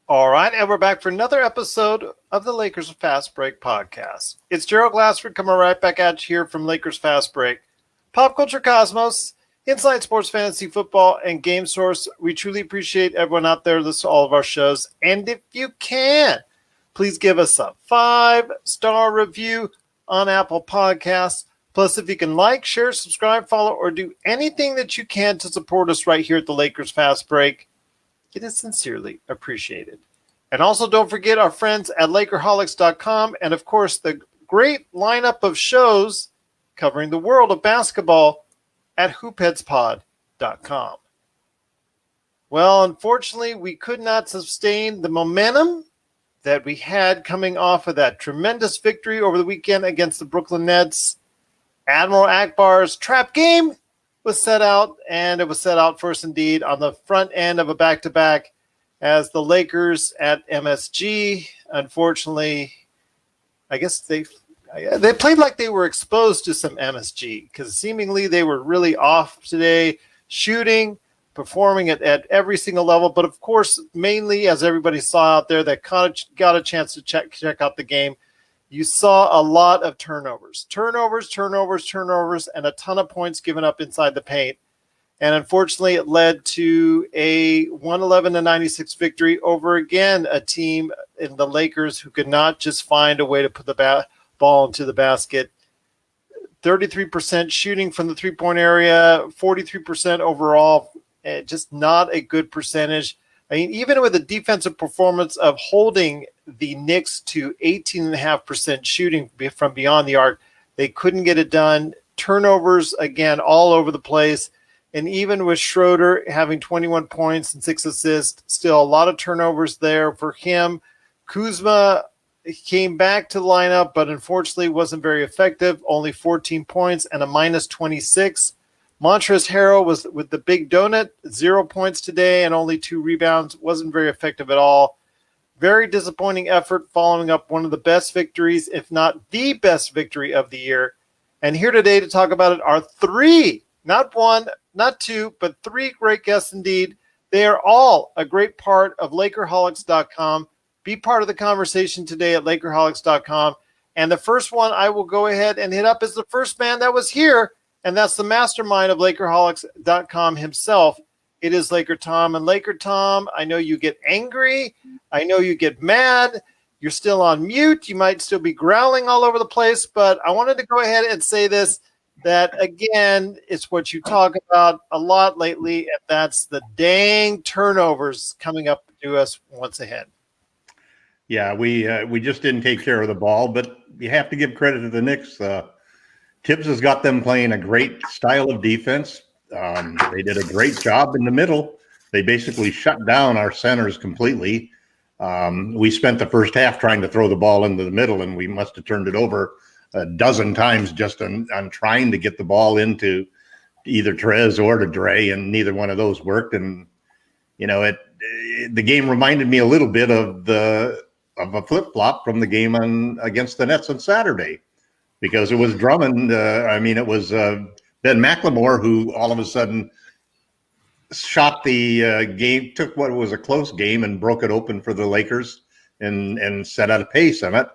All right, and we're back for another episode of the Lakers Fast Break podcast. It's Gerald Glassford coming right back at you here from Lakers Fast Break. Pop Culture Cosmos, Inside Sports Fantasy Football, and Game Source. We truly appreciate everyone out there listening to all of our shows. And if you can, please give us a 5-star review on Apple Podcasts. Plus, if you can like, share, subscribe, follow, or do anything that you can to support us right here at the Lakers Fast Break, it is sincerely appreciated. And also don't forget our friends at Lakerholics.com and, of course, the great lineup of shows covering the world of basketball at hoopheadspod.com. Well, unfortunately, we could not sustain the momentum that we had coming off of that tremendous victory over the weekend against the Brooklyn Nets. Admiral Akbar's trap game was set out, and it was set out first indeed on the front end of a back-to-back as the Lakers at MSG. Unfortunately, I guess they played like they were exposed to some MSG because seemingly they were really off today, shooting, performing at every single level. But of course, mainly as everybody saw out there that got a chance to check out the game, you saw a lot of turnovers, and a ton of points given up inside the paint. And unfortunately, it led to a 111-96 victory over, again, a team in the Lakers who could not just find a way to put the ball into the basket. 33% shooting from the three-point area, 43% overall, just not a good percentage. I mean, even with the defensive performance of holding the Knicks to 18.5% shooting from beyond the arc, they couldn't get it done. Turnovers, again, all over the place. And even with Schroeder having 21 points and 6 assists, still a lot of turnovers there for him. Kuzma came back to the lineup, but unfortunately wasn't very effective. Only 14 points and a minus 26. Montrezl Harrell was with the big donut, 0 points today and only 2 rebounds. Wasn't very effective at all. Very disappointing effort following up one of the best victories, if not the best victory of the year. And here today to talk about it are 3, not 1, not 2, but 3 great guests indeed. They are all a great part of Lakerholics.com. Be part of the conversation today at Lakerholics.com. And the first one I will go ahead and hit up is the first man that was here, and that's the mastermind of Lakerholics.com himself. It is Laker Tom. And Laker Tom, I know you get angry. I know you get mad. You're still on mute. You might still be growling all over the place. But I wanted to go ahead and say this, that, again, it's what you talk about a lot lately, and that's the dang turnovers coming up to us once ahead. Yeah, we just didn't take care of the ball, but you have to give credit to the Knicks. Tibbs has got them playing a great style of defense. They did a great job in the middle. They basically shut down our centers completely. We spent the first half trying to throw the ball into the middle, and we must have turned it over a dozen times just on trying to get the ball into either Trez or to Dre, and neither one of those worked. And, you know, the game reminded me a little bit of a flip-flop from the game against the Nets on Saturday. Because it was Drummond, it was Ben McLemore who all of a sudden shot the game, took what was a close game and broke it open for the Lakers and set out a pace on it.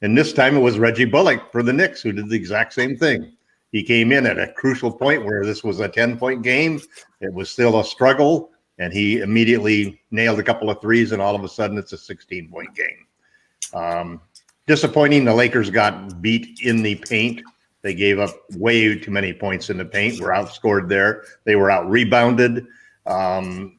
And this time it was Reggie Bullock for the Knicks who did the exact same thing. He came in at a crucial point where this was a 10-point game. It was still a struggle, and he immediately nailed a couple of threes, and all of a sudden it's a 16-point game. Disappointing, the Lakers got beat in the paint. They gave up way too many points in the paint, were outscored there. They were out-rebounded. And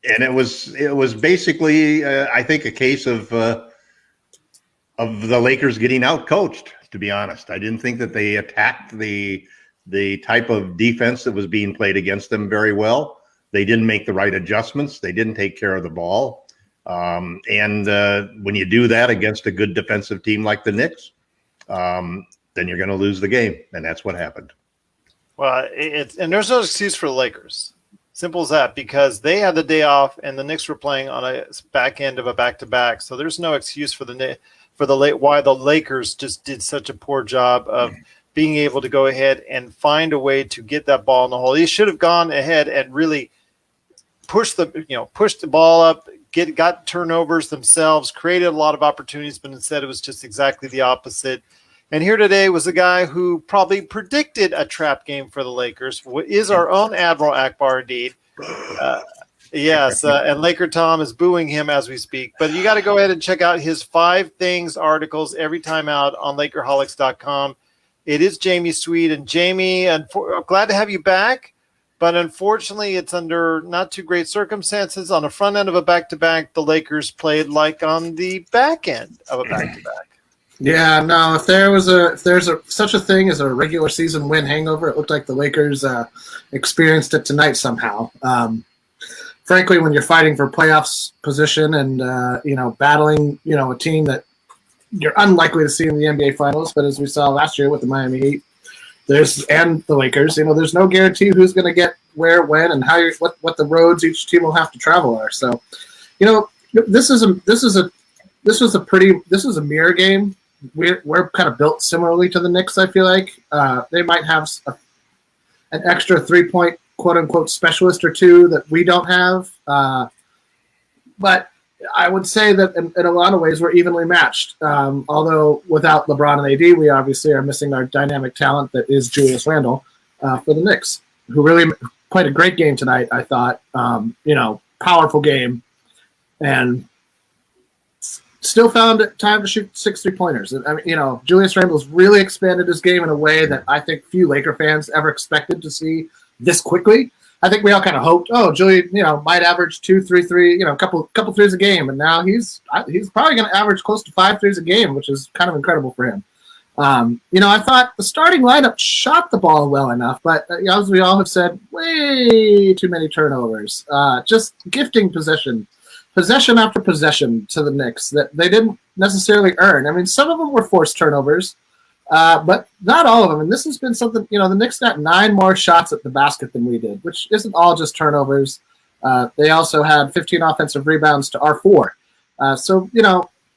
it was basically, I think, a case of the Lakers getting out-coached, to be honest. I didn't think that they attacked the type of defense that was being played against them very well. They didn't make the right adjustments. They didn't take care of the ball. And when you do that against a good defensive team like the Knicks, then you're going to lose the game. And that's what happened. Well, and there's no excuse for the Lakers. Simple as that, because they had the day off and the Knicks were playing on a back end of a back-to-back. So there's no excuse for why the Lakers just did such a poor job of being able to go ahead and find a way to get that ball in the hole. He should have gone ahead and really pushed the ball up, got turnovers themselves, created a lot of opportunities, but instead it was just exactly the opposite. And here today was a guy who probably predicted a trap game for the Lakers. Is our own Admiral Akbar indeed. Yes, and Laker Tom is booing him as we speak. But you got to go ahead and check out his 5 Things articles every time out on Lakerholics.com. It is Jamie Sweet. And Jamie, I'm glad to have you back. But unfortunately, it's under not too great circumstances. On the front end of a back-to-back, the Lakers played like on the back end of a back-to-back. Yeah, no. If there's such a thing as a regular season win hangover, it looked like the Lakers experienced it tonight somehow. Frankly, when you're fighting for playoffs position and battling a team that you're unlikely to see in the NBA Finals, but as we saw last year with the Miami Heat, and the Lakers, there's no guarantee who's going to get where, when, and how what the roads each team will have to travel are. So, this is a mirror game. We're kind of built similarly to the Knicks. I feel like they might have an extra 3-point quote unquote specialist or two that we don't have, but I would say that in a lot of ways we're evenly matched. Although without LeBron and AD, we obviously are missing our dynamic talent that is Julius Randle for the Knicks, who really played a great game tonight. I thought, powerful game, and still found it time to shoot 6 3-pointers. I mean, Julius Randle's really expanded his game in a way that I think few Laker fans ever expected to see this quickly. I think we all kind of hoped, Julius, might average 2, 3, a couple threes a game, and now he's probably going to average close to 5 threes a game, which is kind of incredible for him. I thought the starting lineup shot the ball well enough, but as we all have said, way too many turnovers. Just gifting possession after possession to the Knicks that they didn't necessarily earn. I mean, some of them were forced turnovers, but not all of them. And this has been something, the Knicks got 9 more shots at the basket than we did, which isn't all just turnovers. They also had 15 offensive rebounds to our 4. So,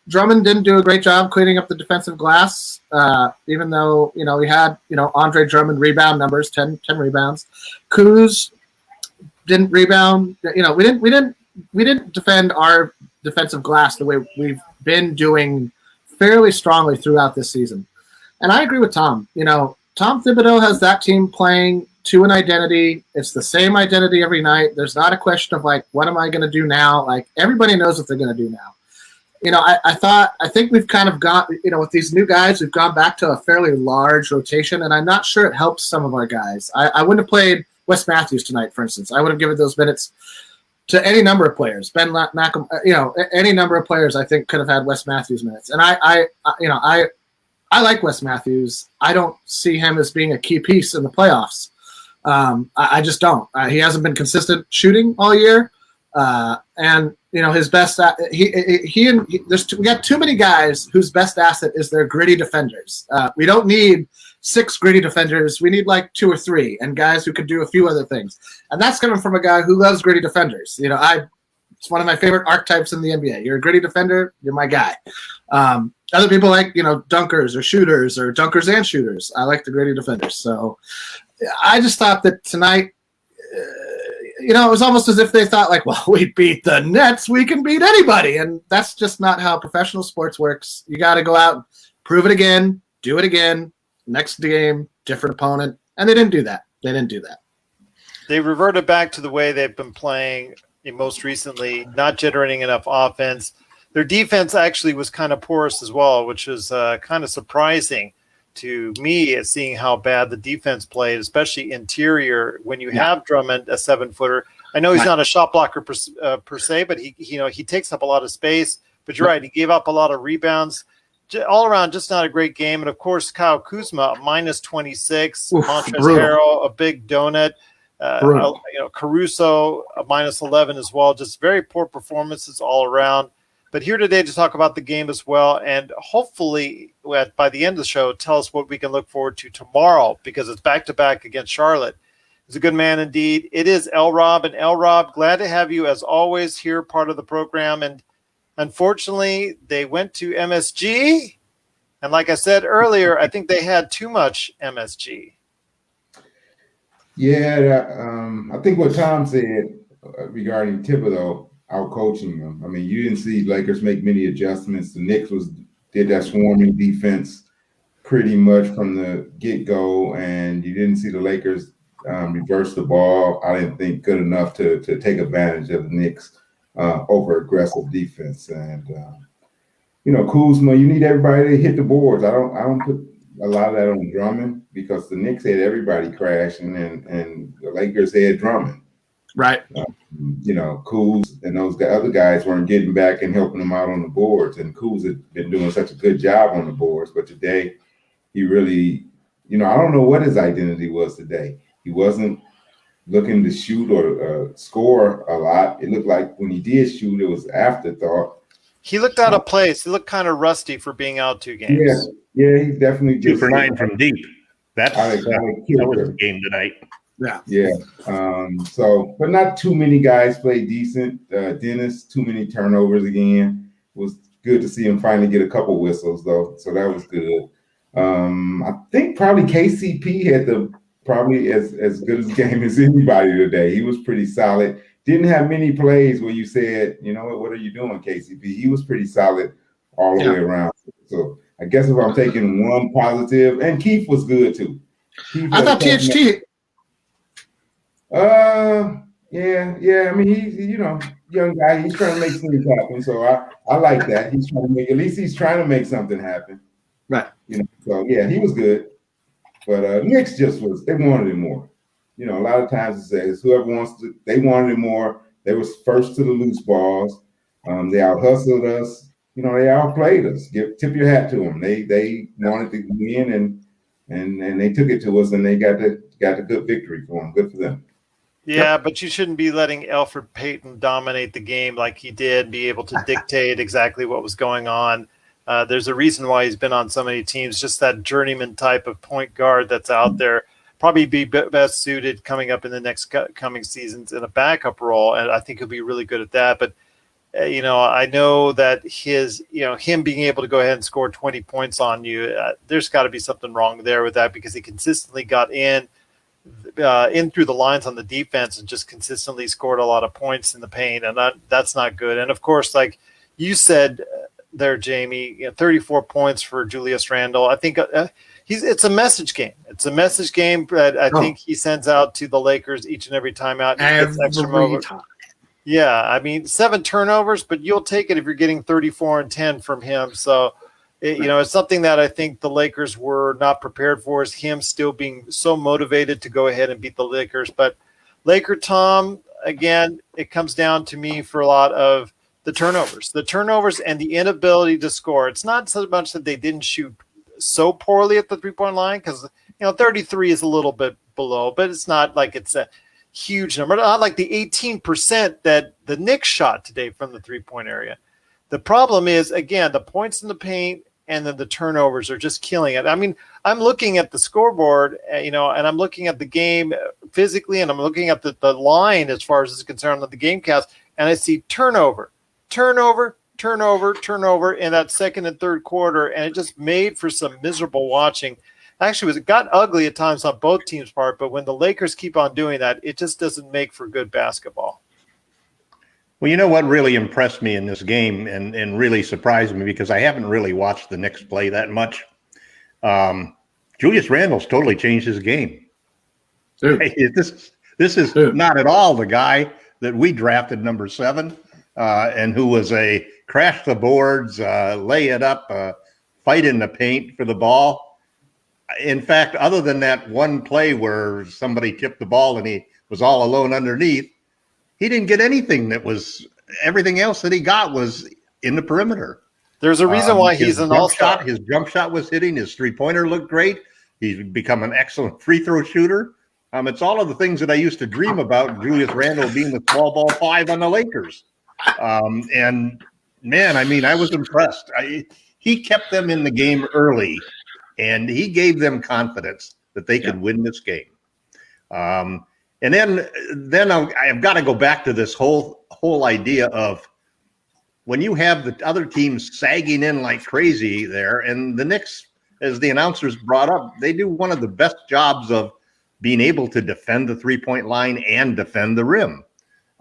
Drummond didn't do a great job cleaning up the defensive glass, even though, we had, Andre Drummond rebound numbers, 10 rebounds. Kuz didn't rebound. We didn't defend our defensive glass the way we've been doing fairly strongly throughout this season. And I agree with Tom. Tom Thibodeau has that team playing to an identity. It's the same identity every night. There's not a question of what am I going to do now? Everybody knows what they're going to do now. I think we've kind of got, with these new guys, we've gone back to a fairly large rotation, and I'm not sure it helps some of our guys. I wouldn't have played Wes Matthews tonight, for instance. I would have given those minutes to any number of players. Ben Malcolm, any number of players I think could have had Wes Matthews minutes. And I like Wes Matthews. I don't see him as being a key piece in the playoffs. I just don't. He hasn't been consistent shooting all year. And his best we got too many guys whose best asset is their gritty defenders. We don't need 6 gritty defenders. We need 2 or 3 and guys who could do a few other things. And that's coming from a guy who loves gritty defenders. It's one of my favorite archetypes in the NBA. You're a gritty defender, you're my guy. Other people like, dunkers or shooters or dunkers and shooters. I like the gritty defenders. So I just thought that tonight, it was almost as if they thought we beat the Nets, we can beat anybody. And that's just not how professional sports works. You got to go out, prove it again, do it again, next game, different opponent. And they didn't do that. They reverted back to the way they've been playing most recently, not generating enough offense. Their defense actually was kind of porous as well, which is kind of surprising to me at seeing how bad the defense played, especially interior when you have Drummond, a 7-footer. I know he's not a shot blocker per se, but he takes up a lot of space. But you're right, he gave up a lot of rebounds. All around, just not a great game. And of course, Kyle Kuzma, minus 26, Montrezl Harrell, a big donut. Caruso, a minus 11 as well. Just very poor performances all around. But here today to talk about the game as well, and hopefully by the end of the show, tell us what we can look forward to tomorrow, because it's back-to-back against Charlotte. He's a good man indeed. It is L. Rob, and L. Rob, glad to have you as always here, part of the program. And unfortunately, they went to MSG, and like I said earlier, I think they had too much MSG. Yeah, I think what Tom said, regarding Thibodeau out coaching them. I mean, you didn't see Lakers make many adjustments. The Knicks did that swarming defense pretty much from the get-go, and you didn't see the Lakers reverse the ball. I didn't think good enough to take advantage of the Knicks over aggressive defense. And Kuzma, you need everybody to hit the boards. I don't put a lot of that on Drummond because the Knicks had everybody crashing, and the Lakers had Drummond. Right. Kuz and those other guys weren't getting back and helping them out on the boards. And Kuz had been doing such a good job on the boards, but today he really, I don't know what his identity was today. He wasn't looking to shoot or score a lot. It looked like when he did shoot, it was afterthought. He looked out of place. He looked kind of rusty for being out 2 games. Yeah, he definitely 2 for 9 from deep. That was a game tonight. Yeah. But not too many guys played decent. Dennis, too many turnovers again. It was good to see him finally get a couple whistles though, so that was good. I think probably KCP had probably as good a game as anybody today. He was pretty solid. Didn't have many plays where you said, what are you doing, KCP? He was pretty solid all the way around. So I guess if I'm taking one positive, and Keith was good too. I thought THT. Yeah. I mean, he's young guy. He's trying to make things happen. So I like that. He's trying to make something happen. Right. So yeah, he was good. But Knicks they wanted it more. A lot of times it says whoever they wanted it more. They was first to the loose balls. They out hustled us. They outplayed us. Tip your hat to them. They wanted to win and they took it to us and they got a good victory for them. Good for them. Yeah, but you shouldn't be letting Elfrid Payton dominate the game like he did, be able to dictate exactly what was going on. There's a reason why he's been on so many teams, just that journeyman type of point guard that's out there. Probably be best suited coming up in the next coming seasons in a backup role, and I think he'll be really good at that. But, I know that him being able to go ahead and score 20 points on you, there's got to be something wrong there with that because he consistently got in through the lines on the defense and just consistently scored a lot of points in the paint, and that's not good. And of course, like you said there, Jamie, 34 points for Julius Randle. I think it's a message game. It's a message game that I think he sends out to the Lakers each and every time out. Every time. Yeah, I mean 7 turnovers, but you'll take it if you're getting 34 and 10 from him. So. It's something that I think the Lakers were not prepared for is him still being so motivated to go ahead and beat the Lakers. But Laker Tom, again, it comes down to me for a lot of the turnovers and the inability to score. It's not so much that they didn't shoot so poorly at the 3-point line because, 33 is a little bit below, but it's not like it's a huge number. Not like the 18% that the Knicks shot today from the 3-point area. The problem is, again, the points in the paint and then the turnovers are just killing it. I mean, I'm looking at the scoreboard, and I'm looking at the game physically, and I'm looking at the line as far as is concerned on the game cast, and I see turnover in that second and third quarter, and it just made for some miserable watching. Actually, it got ugly at times on both teams' part, but when the Lakers keep on doing that, it just doesn't make for good basketball. Well, you know what really impressed me in this game and really surprised me because I haven't really watched the Knicks play that much. Julius Randle's totally changed his game. This is not at all the guy that we drafted number 7 and who was a crash the boards, lay it up, fight in the paint for the ball. In fact, other than that one play where somebody tipped the ball and he was all alone underneath, he didn't get anything everything else that he got was in the perimeter. There's a reason why he's an all-star. His jump shot was hitting. His 3-pointer looked great. He's become an excellent free throw shooter. It's all of the things that I used to dream about Julius Randle being the small ball 5 on the Lakers. And man, I mean, I was impressed. He kept them in the game early and he gave them confidence that they could win this game. And then I've got to go back to this whole idea of when you have the other teams sagging in like crazy there, and the Knicks, as the announcers brought up, they do one of the best jobs of being able to defend the 3-point line and defend the rim.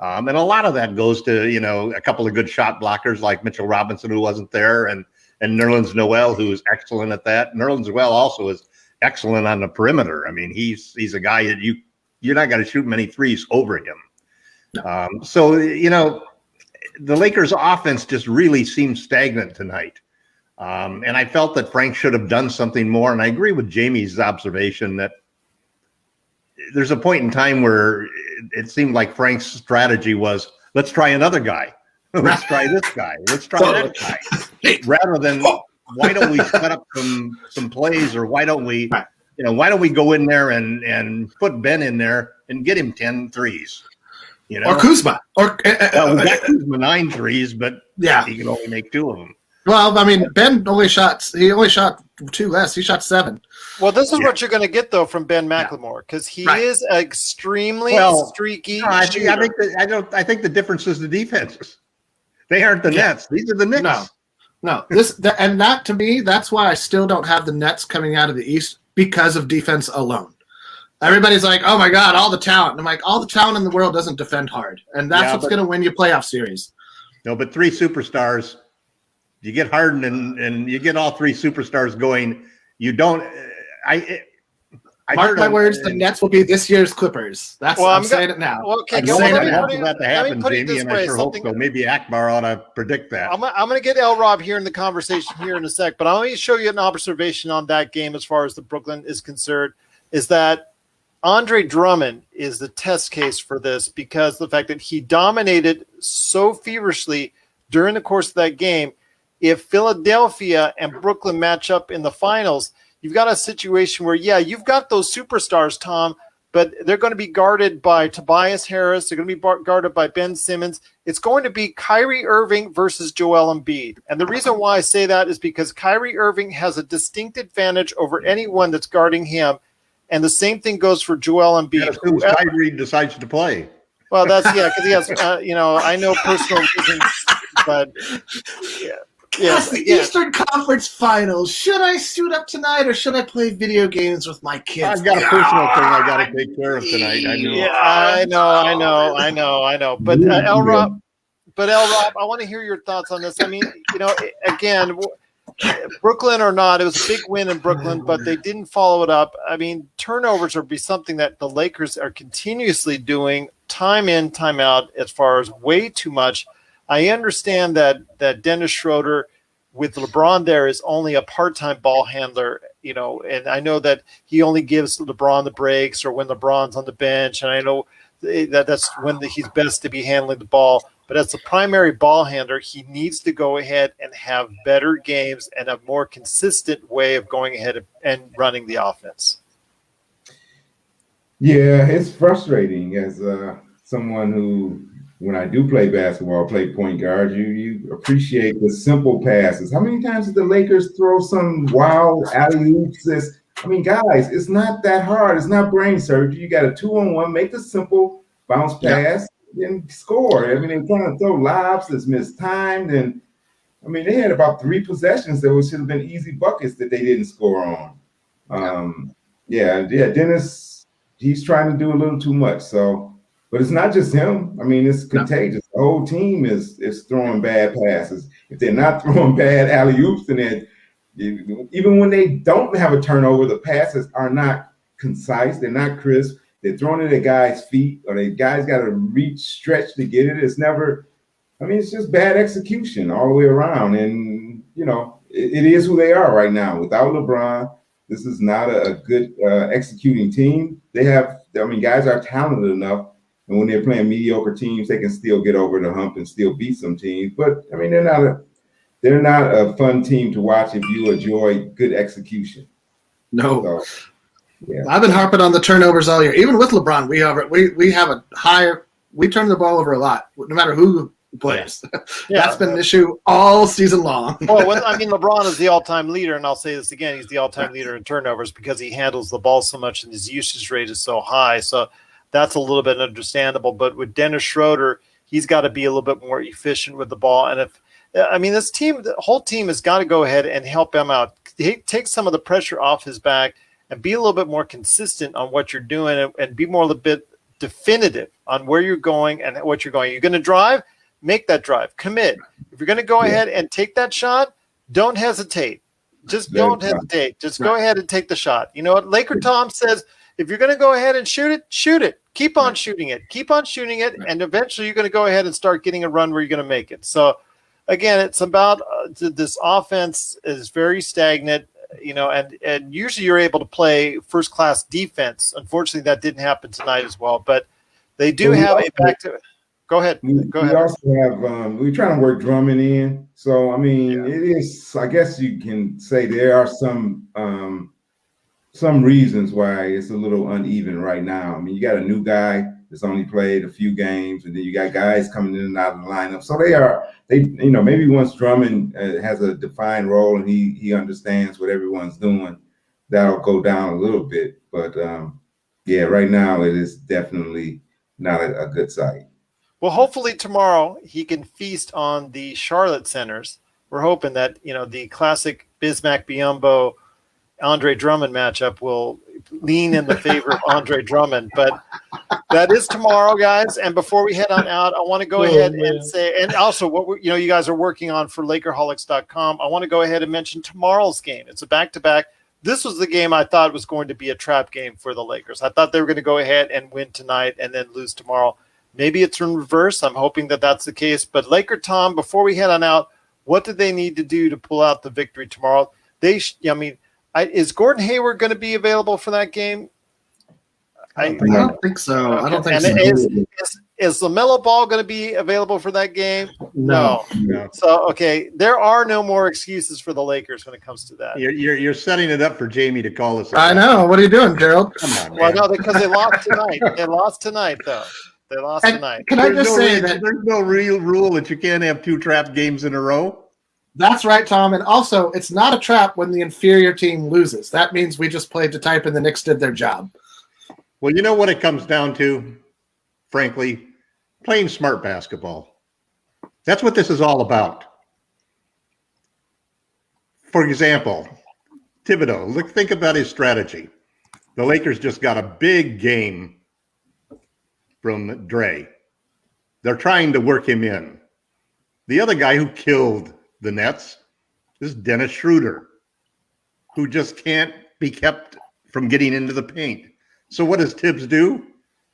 And a lot of that goes to, a couple of good shot blockers like Mitchell Robinson, who wasn't there, and Nerlens Noel, who is excellent at that. Nerlens Noel also is excellent on the perimeter. I mean, he's a guy that you're not going to shoot many threes over him. No. So, the Lakers offense just really seemed stagnant tonight. And I felt that Frank should have done something more. And I agree with Jamie's observation that there's a point in time where it seemed like Frank's strategy was, let's try another guy. Let's try this guy. Let's try that guy. Rather than, why don't we set up some plays, or why don't we go in there and put Ben in there and get him 10 threes? Or Kuzma. We got Kuzma 9 threes, but he can only make 2 of them. Well, I mean, Ben only shot 2 less. He shot 7. Well, this is what you're going to get, though, from Ben McLemore, because he is extremely streaky. No, I think the difference is the defenses. They aren't the Nets. These are the Knicks. No. And that, to me, that's why I still don't have the Nets coming out of the East, because of defense alone. Everybody's like, oh, my God, all the talent. And I'm like, all the talent in the world doesn't defend hard. And that's what's going to win you playoff series. No, but 3 superstars, you get Harden and you get all 3 superstars going. You don't mark my words, the Nets will be this year's Clippers. I'm saying it now. Okay, I'm saying that to happen, Jamie, and I sure hope so. Maybe Akbar ought to predict that. I'm going to get L. Rob here in the conversation here in a sec, but I'm going to show you an observation on that game as far as the Brooklyn is concerned, is that Andre Drummond is the test case for this, because the fact that he dominated so feverishly during the course of that game. If Philadelphia and Brooklyn match up in the finals, you've got a situation where, you've got those superstars, Tom, but they're going to be guarded by Tobias Harris. They're going to be guarded by Ben Simmons. It's going to be Kyrie Irving versus Joel Embiid. And the reason why I say that is because Kyrie Irving has a distinct advantage over anyone that's guarding him. And the same thing goes for Joel Embiid. As soon as Kyrie decides to play. Well, that's, because he has, I know personal reasons, but Yes, the Eastern Conference Finals. Should I suit up tonight, or should I play video games with my kids? I've got a personal thing I got to take care of tonight. I know. But L. Rob, I want to hear your thoughts on this. I mean, again, Brooklyn or not, it was a big win in Brooklyn, but they didn't follow it up. I mean, turnovers would be something that the Lakers are continuously doing, time in, time out, as far as way too much. I understand that Dennis Schroeder with LeBron there is only a part-time ball handler, and I know that he only gives LeBron the breaks or when LeBron's on the bench, and I know that's when he's best to be handling the ball. But as the primary ball handler, he needs to go ahead and have better games and a more consistent way of going ahead and running the offense. Yeah, it's frustrating as someone who, when I do play basketball, play point guard, you appreciate the simple passes. How many times did the Lakers throw some wild alley-oops? Guys, it's not that hard. It's not brain surgery. You got a 2-on-1, make the simple bounce pass, and score. They kind of throw lobs that's mistimed. And, they had about 3 possessions that should have been easy buckets that they didn't score on. Dennis, he's trying to do a little too much. But it's not just him. It's contagious. The whole team is throwing bad passes. If they're not throwing bad alley-oops, then even when they don't have a turnover, the passes are not concise. They're not crisp. They're thrown at a guy's feet, or the guy's got to reach, stretch to get it. It's never – it's just bad execution all the way around. And, it is who they are right now. Without LeBron, this is not a good executing team. They have – guys are talented enough. And when they're playing mediocre teams, they can still get over the hump and still beat some teams. But they're not a fun team to watch if you enjoy good execution. No. So, I've been harping on the turnovers all year. Even with LeBron, we have a higher. We turn the ball over a lot, no matter who plays. That's been an issue all season long. LeBron is the all-time leader, and I'll say this again: he's the all-time leader in turnovers because he handles the ball so much and his usage rate is so high. So that's a little bit understandable. But with Dennis Schroeder, he's got to be a little bit more efficient with the ball. And this team, the whole team has got to go ahead and help him out. Take some of the pressure off his back and be a little bit more consistent on what you're doing and be more a little bit definitive on where you're going and what you're going. You're going to drive, make that drive, commit. If you're going to go ahead and take that shot, don't hesitate. Just don't hesitate. Just go ahead and take the shot. You know what? Laker Tom says, if you're going to go ahead and shoot it, shoot it. Keep on shooting it. Keep on shooting it. And eventually you're going to go ahead and start getting a run where you're going to make it. So, again, it's about this offense is very stagnant, you know, and usually you're able to play first-class defense. Unfortunately, that didn't happen tonight as well. But they do have a back to – go ahead. Go ahead. We also have we're trying to work Drummond in. So, I mean, it is – I guess you can say there are some reasons why it's a little uneven right now. I mean, you got a new guy that's only played a few games, and then you got guys coming in and out of the lineup. So maybe once Drummond has a defined role and he understands what everyone's doing, that'll go down a little bit. But right now it is definitely not a good sight. Well, hopefully tomorrow he can feast on the Charlotte centers. We're hoping that, you know, the classic Bismack Biyombo Andre Drummond matchup will lean in the favor of Andre Drummond, but that is tomorrow, guys. And before we head on out, I want to go ahead and say, and also what you guys are working on for Lakerholics.com. I want to go ahead and mention tomorrow's game. It's a back-to-back. This was the game I thought was going to be a trap game for the Lakers. I thought they were going to go ahead and win tonight and then lose tomorrow. Maybe it's in reverse. I'm hoping that that's the case. But Laker Tom, before we head on out, what do they need to do to pull out the victory tomorrow? Is Gordon Hayward going to be available for that game? I don't think so. I don't think so. Is LaMelo Ball going to be available for that game? No. So, okay, there are no more excuses for the Lakers when it comes to that. You're setting it up for Jamie to call us. I know. What are you doing, Gerald? Come on, man. Well, no, because they lost tonight. They lost tonight, though. They lost tonight. Can I just say that there's no real rule that you can't have two trap games in a row? That's right, Tom. And also, it's not a trap when the inferior team loses. That means we just played to type and the Knicks did their job. Well, you know what it comes down to, frankly? Playing smart basketball. That's what this is all about. For example, Thibodeau, think about his strategy. The Lakers just got a big game from Dre. They're trying to work him in. The other guy who killed the Nets is Dennis Schroeder, who just can't be kept from getting into the paint. So what does Tibbs do?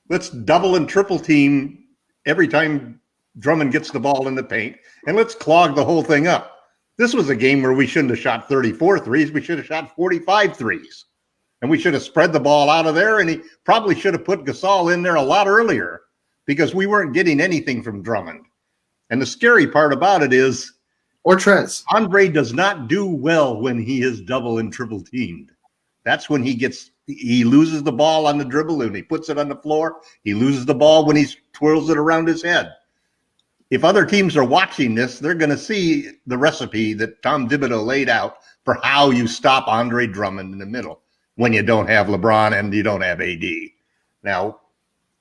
Let's double and triple team every time Drummond gets the ball in the paint, and let's clog the whole thing up. This was a game where we shouldn't have shot 34 threes. We should have shot 45 threes. And we should have spread the ball out of there, and he probably should have put Gasol in there a lot earlier because we weren't getting anything from Drummond. And the scary part about it is or Trez. Andre does not do well when he is double and triple teamed. That's when he loses the ball on the dribble and he puts it on the floor. He loses the ball when he twirls it around his head. If other teams are watching this, they're going to see the recipe that Tom Thibodeau laid out for how you stop Andre Drummond in the middle when you don't have LeBron and you don't have AD. Now,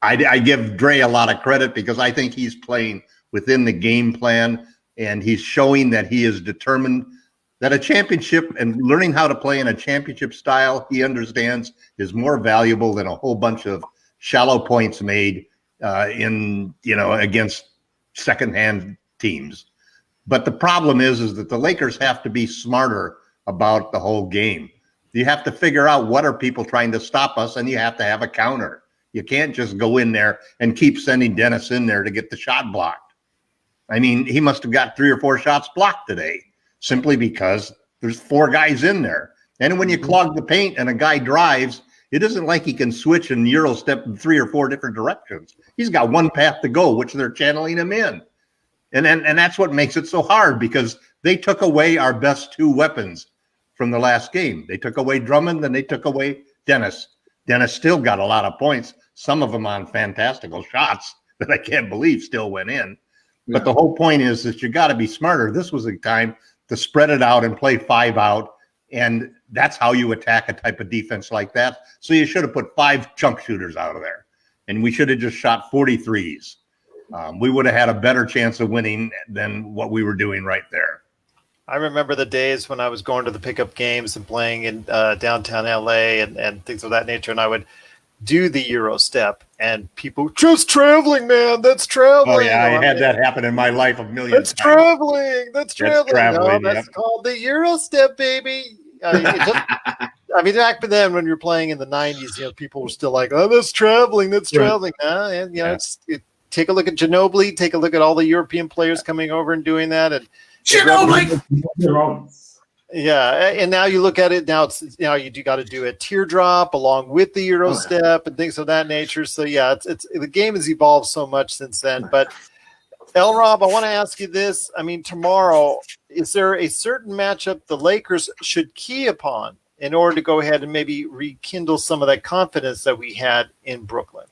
I give Dre a lot of credit because I think he's playing within the game plan, and he's showing that he is determined that a championship and learning how to play in a championship style, he understands, is more valuable than a whole bunch of shallow points made against secondhand teams. But the problem is that the Lakers have to be smarter about the whole game. You have to figure out what are people trying to stop us, and you have to have a counter. You can't just go in there and keep sending Dennis in there to get the shot blocked. I mean, he must have got 3 or 4 shots blocked today simply because there's 4 guys in there. And when you clog the paint and a guy drives, it isn't like he can switch and Euro step in 3 or 4 different directions. He's got one path to go, which they're channeling him in. And that's what makes it so hard because they took away our best 2 weapons from the last game. They took away Drummond and they took away Dennis. Dennis still got a lot of points, some of them on fantastical shots that I can't believe still went in. But the whole point is that you got to be smarter. This was a time to spread it out and play 5 out, and that's how you attack a type of defense like that. So you should have put 5 chunk shooters out of there, and we should have just shot 43s. We would have had a better chance of winning than what we were doing right there. I remember the days when I was going to the pickup games and playing in downtown LA and things of that nature, and I would do the Euro step, and people just traveling, man. That's traveling. Oh yeah, I had that happen in my life a million That's times. traveling. That's traveling. No, that's yep. called the Euro step, baby. Back then when you're playing in the '90s, people were still like, "Oh, that's traveling. That's traveling." And take a look at Ginobili. Take a look at all the European players coming over and doing that. And Ginobili. Yeah, and now you look at it. Now you got to do a teardrop along with the Euro step and things of that nature. So yeah, it's the game has evolved so much since then. But L. Rob, I want to ask you this. I mean, tomorrow, is there a certain matchup the Lakers should key upon in order to go ahead and maybe rekindle some of that confidence that we had in Brooklyn?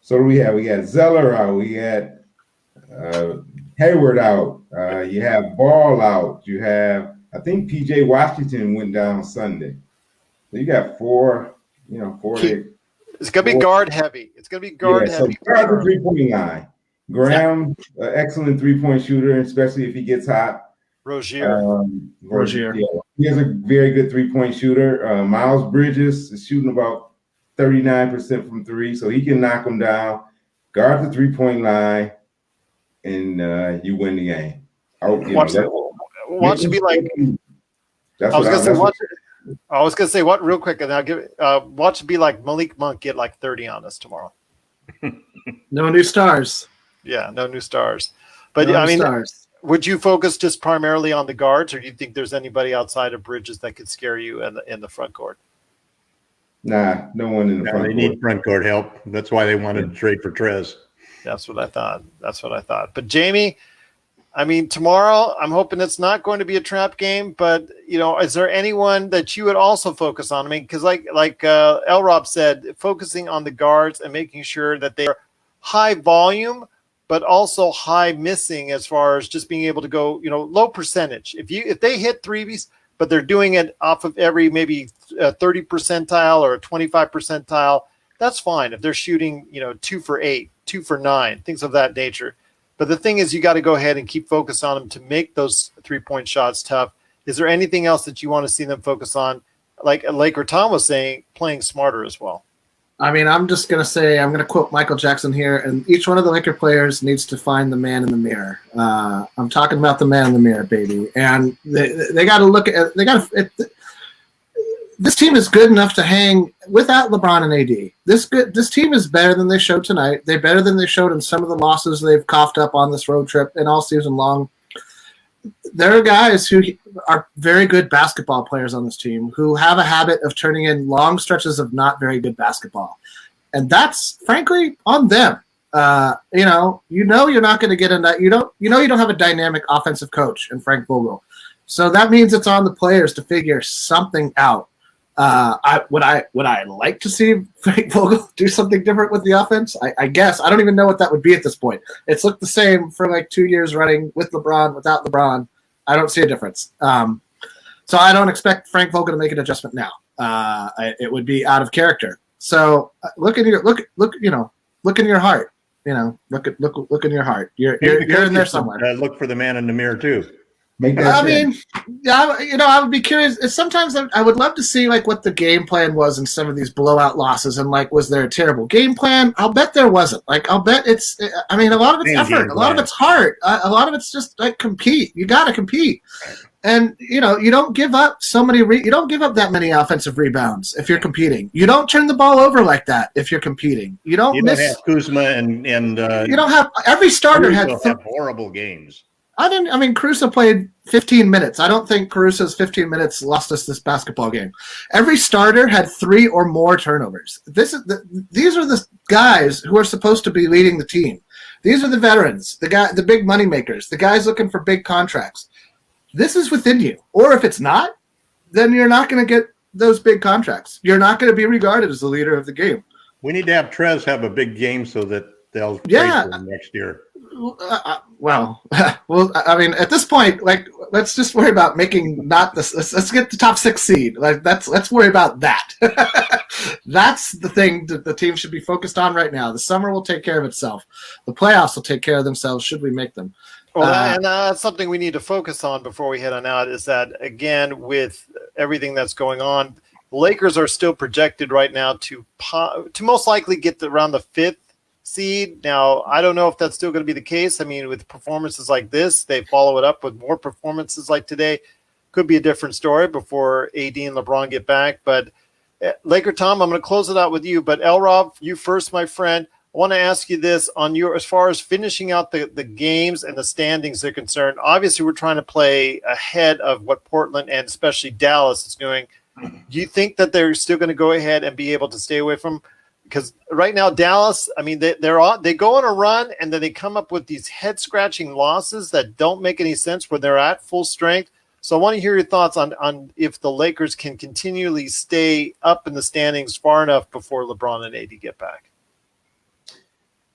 So we got Zeller out. We had Hayward out. You have Ball out. You have, I think P.J. Washington went down Sunday. So you got four. It's going to be guard heavy. It's going to be guard heavy. So guard the 3-point line. Graham, excellent 3-point shooter, especially if he gets hot. Rozier. Yeah, he is a very good 3-point shooter. Miles Bridges is shooting about 39% from three, so he can knock them down. Guard the 3-point line, and you win the game. Watch it be like. I was gonna say what real quick, and I'll give it. Watch it be like Malik Monk get like 30 on us tomorrow. No new stars. Yeah, no new stars. But stars. Would you focus just primarily on the guards, or do you think there's anybody outside of Bridges that could scare you in the front court? Nah, no one in the front court. They need front court help. That's why they wanted to trade for Trez. That's what I thought. But Jamie, I mean, tomorrow, I'm hoping it's not going to be a trap game, but, is there anyone that you would also focus on? I mean, because like L. Rob said, focusing on the guards and making sure that they are high volume, but also high missing as far as just being able to go, low percentage. If they hit threes, but they're doing it off of every maybe 30 percentile or a 25 percentile, that's fine. If they're shooting, 2 for 8, 2 for 9, things of that nature. But the thing is, you got to go ahead and keep focus on them to make those 3-point shots tough. Is there anything else that you want to see them focus on? Like Laker Tom was saying, playing smarter as well. I mean, I'm just going to say, I'm going to quote Michael Jackson here, and each one of the Laker players needs to find the man in the mirror. I'm talking about the man in the mirror, baby. And they got to look at, this team is good enough to hang without LeBron and AD. This team is better than they showed tonight. They're better than they showed in some of the losses they've coughed up on this road trip and all season long. There are guys who are very good basketball players on this team who have a habit of turning in long stretches of not very good basketball. And that's, frankly, on them. You're not going to get you don't have a dynamic offensive coach in Frank Vogel. So that means it's on the players to figure something out. Would I like to see Frank Vogel do something different with the offense? I guess. I don't even know what that would be at this point. It's looked the same for like 2 years running with LeBron, without LeBron. I don't see a difference. So I don't expect Frank Vogel to make an adjustment now. It would be out of character. So look in your heart. Look in your heart. You're in there somewhere. Look for the man in the mirror too. I would be curious. Sometimes I would love to see like what the game plan was in some of these blowout losses, and like, was there a terrible game plan? I'll bet there wasn't. Like, I'll bet it's. I mean, a lot of it's effort, a lot of it's heart, a lot of it's just like compete. You got to compete, and you don't give up you don't give up that many offensive rebounds if you're competing. You don't turn the ball over like that if you're competing. You don't have Kuzma and you don't have every starter had horrible games. Caruso played 15 minutes. I don't think Caruso's 15 minutes lost us this basketball game. Every starter had 3 or more turnovers. These are the guys who are supposed to be leading the team. These are the veterans, the big money makers, the guys looking for big contracts. This is within you. Or if it's not, then you're not going to get those big contracts. You're not going to be regarded as the leader of the game. We need to have Trez have a big game so that they'll play for him next year. At this point, like, let's just worry about making not this. Let's get the top 6 seed. Like, let's worry about that. That's the thing that the team should be focused on right now. The summer will take care of itself. The playoffs will take care of themselves should we make them. And that's something we need to focus on before we head on out. Is that, again, with everything that's going on, The Lakers are still projected right now to most likely get around the 5th seed. Now, I don't know if that's still going to be the case. I mean, with performances like this, they follow it up with more performances like today. Could be a different story before AD and LeBron get back. But Laker Tom, I'm going to close it out with you. But L-Rob, you first, my friend. I want to ask you this on your, as far as finishing out the games and the standings are concerned. Obviously, we're trying to play ahead of what Portland and especially Dallas is doing. Do you think that they're still going to go ahead and be able to stay away from? Because right now, Dallas, I mean, they go on a run and then they come up with these head-scratching losses that don't make any sense when they're at full strength. So I want to hear your thoughts on if the Lakers can continually stay up in the standings far enough before LeBron and AD get back.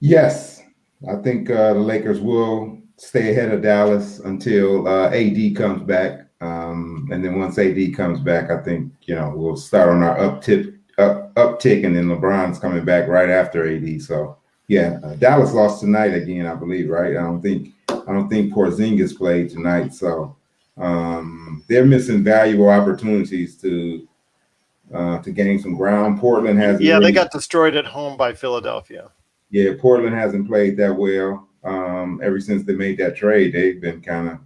Yes, I think the Lakers will stay ahead of Dallas until AD comes back. And then once AD comes back, I think, we'll start on our uptick, and then LeBron's coming back right after AD. So yeah, Dallas lost tonight again, I believe, right? I don't think Porzingis played tonight. So they're missing valuable opportunities to gain some ground. Portland has they got destroyed at home by Philadelphia. Yeah, Portland hasn't played that well ever since they made that trade. They've been kind of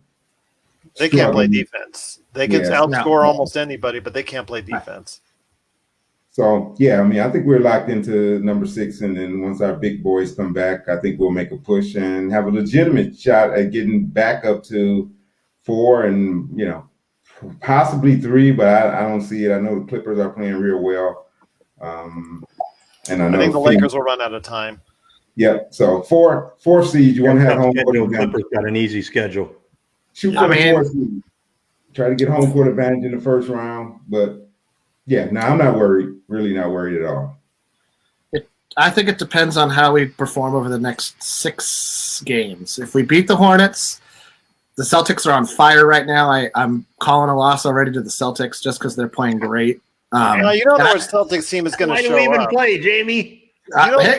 they can't play defense. They can outscore almost anybody, but they can't play defense. So, yeah, I mean, I think we're locked into number 6, and then once our big boys come back, I think we'll make a push and have a legitimate shot at getting back up to 4 and, possibly 3, but I don't see it. I know the Clippers are playing real well. And I think the Lakers will run out of time. Yep. So 4 seed, you want to have home court advantage. Clippers got an easy schedule. Shoot for the 4 seed. Try to get home court advantage in the first round. But yeah, I'm not worried. Really not worried at all. I think it depends on how we perform over the next 6 games. If we beat the Hornets, the Celtics are on fire right now. I'm calling a loss already to the Celtics just because they're playing great. You don't know where Celtics team is going to show up. Why do we even play, Jamie?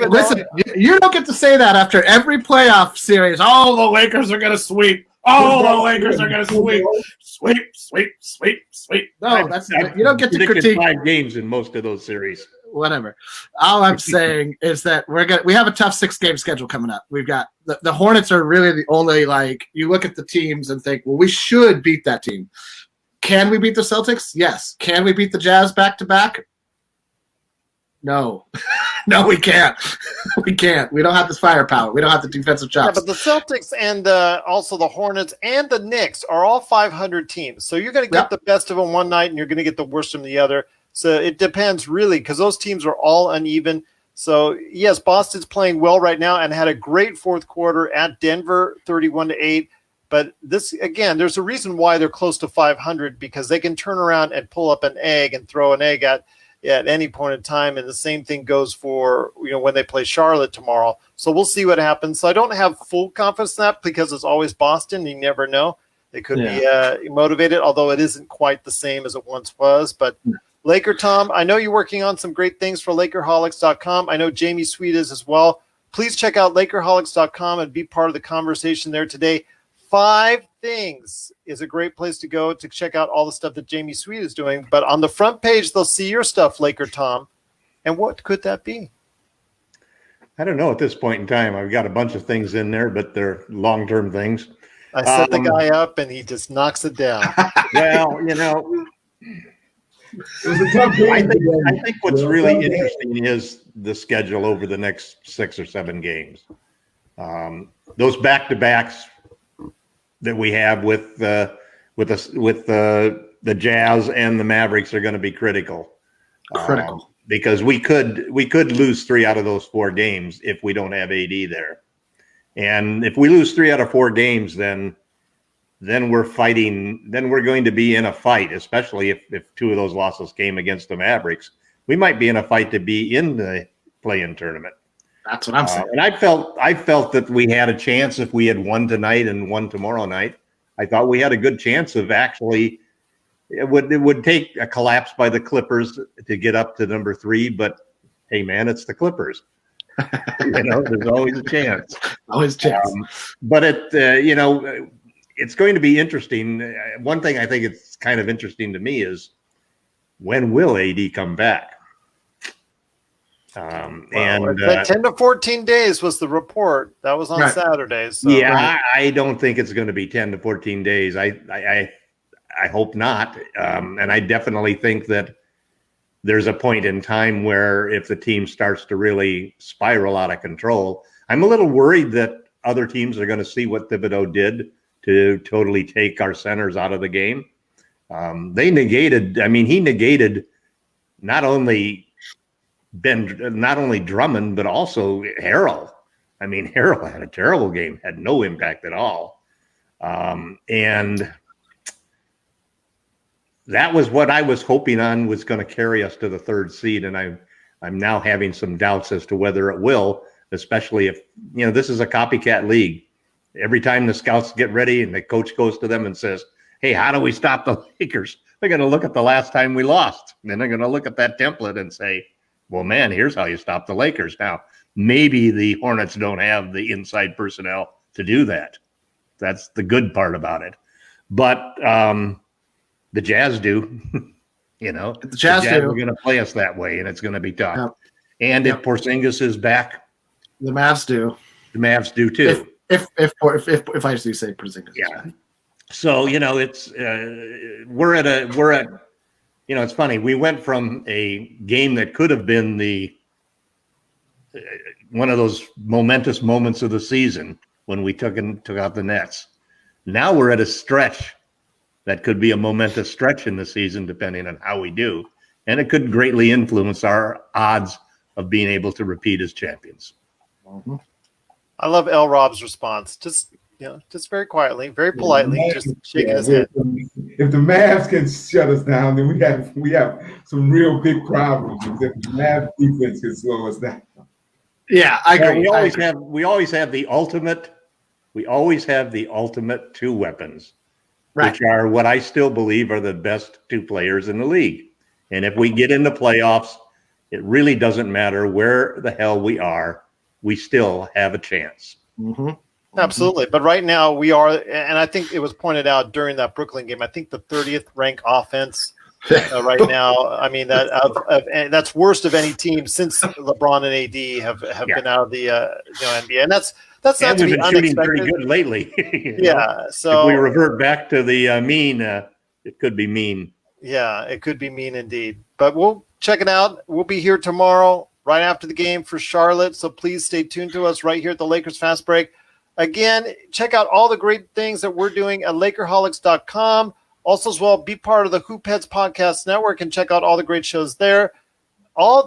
Listen, you don't get to say that after every playoff series. Oh, the Lakers are going to sweep. Oh, the Lakers are going to sweep. No, you don't get to critique 5 games in most of those series. Whatever. All I'm saying is that we have a tough 6-game schedule coming up. We've got the Hornets are really the only, you look at the teams and think, well, we should beat that team. Can we beat the Celtics? Yes. Can we beat the Jazz back-to-back? No. No, we can't. We can't. We don't have this firepower. We don't have the defensive chops. Yeah, but the Celtics and also the Hornets and the Knicks are all 500 teams. So you're going to get the best of them one night and you're going to get the worst of them the other. So it depends really because those teams are all uneven. So, yes, Boston's playing well right now and had a great fourth quarter at Denver, 31-8. But this, again, there's a reason why they're close to 500 because they can turn around and pull up an egg and throw an egg at any point in time. And the same thing goes for, when they play Charlotte tomorrow. So we'll see what happens. So I don't have full confidence in that because it's always Boston. You never know. They could be motivated, although it isn't quite the same as it once was. But Laker Tom, I know you're working on some great things for Lakerholics.com. I know Jamie Sweet is as well. Please check out Lakerholics.com and be part of the conversation there today. 5 Things is a great place to go to check out all the stuff that Jamie Sweet is doing. But on the front page, they'll see your stuff, Laker Tom. And what could that be? I don't know at this point in time. I've got a bunch of things in there, but they're long-term things. I set the guy up, and he just knocks it down. Well, It was a tough game. I think what's really interesting is the schedule over the next 6 or 7 games. Those back-to-backs that we have with the Jazz and the Mavericks are going to be critical. Because we could lose 3 out of those 4 games if we don't have AD there. And if we lose 3 out of 4 games, then we're fighting. Then we're going to be in a fight, especially if 2 of those losses came against the Mavericks. We might be in a fight to be in the play-in tournament. That's what I'm saying. And I felt that we had a chance if we had won tonight and won tomorrow night. I thought we had a good chance of actually. It would take a collapse by the Clippers to get up to number 3, but hey, man, it's the Clippers. There's always a chance. Always a chance. But it's going to be interesting. One thing I think it's kind of interesting to me is when will AD come back? Well, 10 to 14 days was the report. That was on Saturday. So. Yeah, I don't think it's going to be 10 to 14 days. I hope not. And I definitely think that there's a point in time where if the team starts to really spiral out of control, I'm a little worried that other teams are going to see what Thibodeau did to totally take our centers out of the game. He negated not only Drummond, but also Harrell. I mean, Harrell had a terrible game, had no impact at all. And that was what I was hoping on was going to carry us to the third seed. And I'm now having some doubts as to whether it will, especially if, this is a copycat league. Every time the scouts get ready and the coach goes to them and says, hey, how do we stop the Lakers? They're going to look at the last time we lost. And then they're going to look at that template and say, well, man, here's how you stop the Lakers. Now, maybe the Hornets don't have the inside personnel to do that. That's the good part about it. But the Jazz do. The Jazz are going to play us that way, and it's going to be tough. Yep. And if Porzingis is back, the Mavs do. The Mavs do too. If I do say Porzingis. Yeah. So it's we're at it's funny. We went from a game that could have been the one of those momentous moments of the season when we took out the Nets. Now we're at a stretch that could be a momentous stretch in the season, depending on how we do, and it could greatly influence our odds of being able to repeat as champions. Mm-hmm. I love L. Rob's response. Just very quietly, very politely, just shaking his head. If the Mavs can shut us down, then we have some real big problems. If the Mavs defense can slow us down. Yeah, I agree. We always have the ultimate. We always have the ultimate two weapons, right, which are what I still believe are the best two players in the league. And if we get in the playoffs, it really doesn't matter where the hell we are. We still have a chance. Mm-hmm. Absolutely. But right now we are, and I think it was pointed out during that Brooklyn game, I think the 30th ranked offense right now. I mean, that's worst of any team since LeBron and AD have been out of the NBA. And that's not to be been shooting pretty good lately. Yeah. So if we revert back to the mean, it could be mean. Yeah, it could be mean indeed. But we'll check it out. We'll be here tomorrow right after the game for Charlotte. So please stay tuned to us right here at the Lakers Fast Break. Again, check out all the great things that we're doing at Lakerholics.com. Also, as well, be part of the Hoop Heads Podcast Network and check out all the great shows there.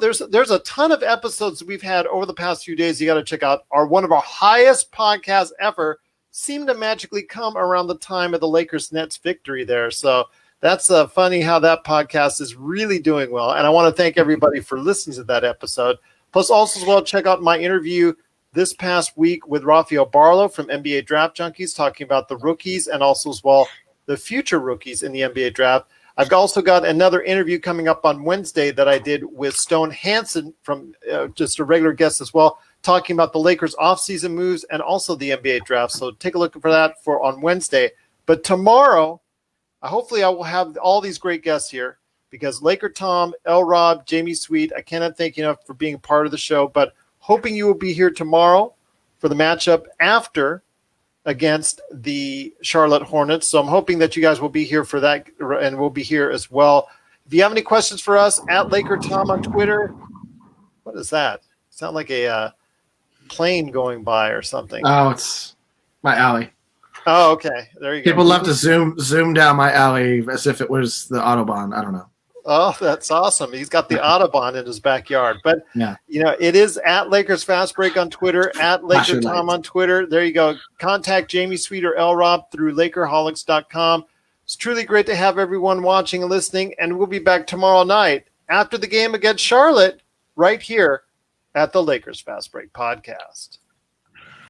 There's a ton of episodes that we've had over the past few days. You got to check out. One of our highest podcasts ever seemed to magically come around the time of the Lakers-Nets victory there. So that's funny how that podcast is really doing well. And I want to thank everybody for listening to that episode. Plus, also as well, check out my interview this past week with Rafael Barlow from NBA Draft Junkies, talking about the rookies and also as well the future rookies in the NBA draft. I've also got another interview coming up on Wednesday that I did with Stone Hansen from just a regular guest as well, talking about the Lakers offseason moves and also the NBA draft. So take a look for that on Wednesday. But tomorrow, hopefully I will have all these great guests here because Laker Tom, L. Rob, Jamie Sweet, I cannot thank you enough for being part of the show, but hoping you will be here tomorrow for the matchup after against the Charlotte Hornets. So I'm hoping that you guys will be here for that, and we'll be here as well. If you have any questions for us, at Laker Tom on Twitter. What is that? Sound like a plane going by or something. Oh, it's my alley. Oh, okay. There you go. People love to zoom down my alley as if it was the Autobahn. I don't know. Oh, that's awesome. He's got the Autobahn in his backyard. But, yeah, it is at Lakers Fast Break on Twitter, at Laker Tom on Twitter. There you go. Contact Jamie Sweet or L. Rob through Lakerholics.com. It's truly great to have everyone watching and listening, and we'll be back tomorrow night after the game against Charlotte right here at the Lakers Fast Break Podcast.